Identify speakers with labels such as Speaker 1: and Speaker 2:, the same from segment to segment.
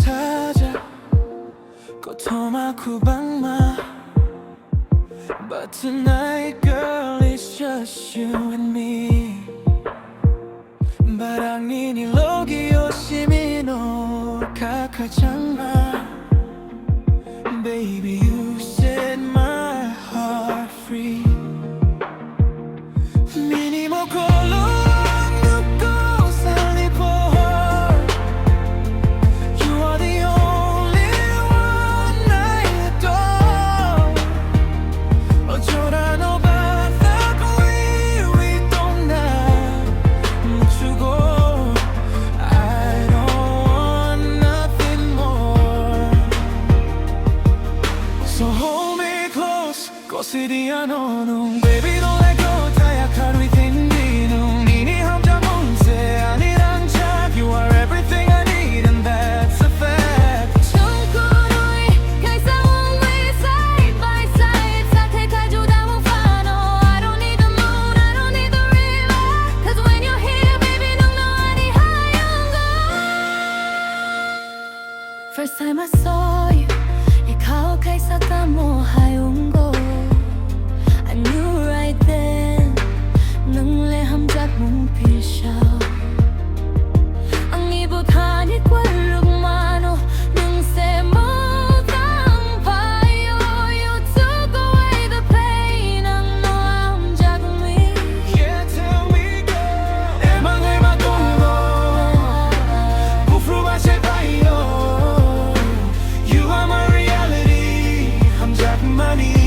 Speaker 1: 찾아 고토마 쿠방마 But tonight girl it's just you and me 바람이 니 로기 요시미 너 카카장마 Baby you set my heart free 미니모 콜로 City unknown, baby don't let go. 타약한 우리 땡기는 니니 혼자 문제 아니란 척. You are everything I need and that's a fact.
Speaker 2: 충분히 갈사온 we side by side. 사택해주다 못 follow. I don't need the moon, I don't need the river. Cause when you're here, baby, 넌 아니 하얀 거. First time I saw you, 이 가혹해 있었던 뭐 하얀 거. I knew right then nâng lệ hâm dắt mong phía sau Ang ibot hanit quên lúc mà nó nhưng sẽ mơ tăng payo. You took away the pain ang no am dắt me.
Speaker 1: Yeah tell me girl 내 맘을 바꾸고 부풀어 제발요. You are my reality 한 작만이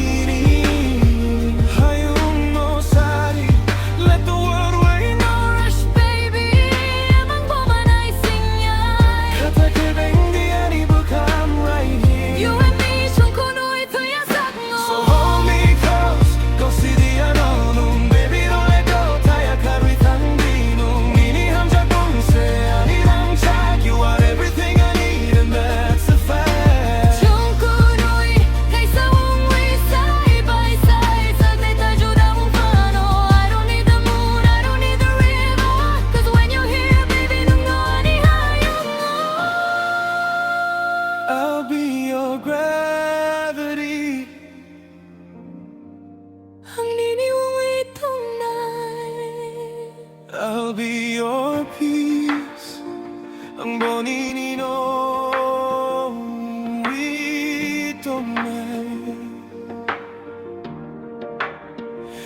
Speaker 1: I'll be your gravity.
Speaker 2: Ang niniwang itong night.
Speaker 1: I'll be your peace. Ang boninino itong night.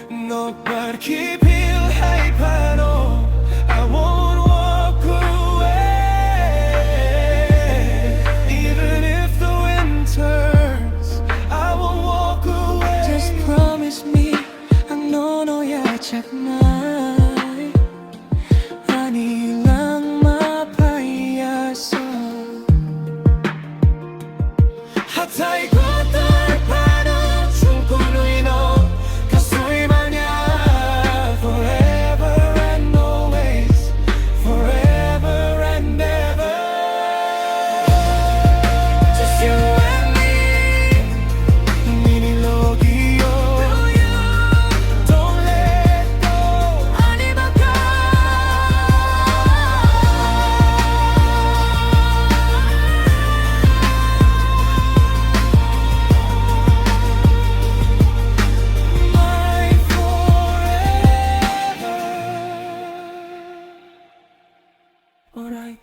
Speaker 1: No parkipil hay pano. I won't walk away. Even if the wind turns, I will walk away.
Speaker 2: Just promise me ang nonoya 작나
Speaker 1: 아니 lang mapayasa Hatay Kwthar paano 충분히 너 가수이 마냐 Forever and always Forever and ever Just you and me 니니로기요 Don't let go
Speaker 2: 아니 바꿔
Speaker 1: My forever Alright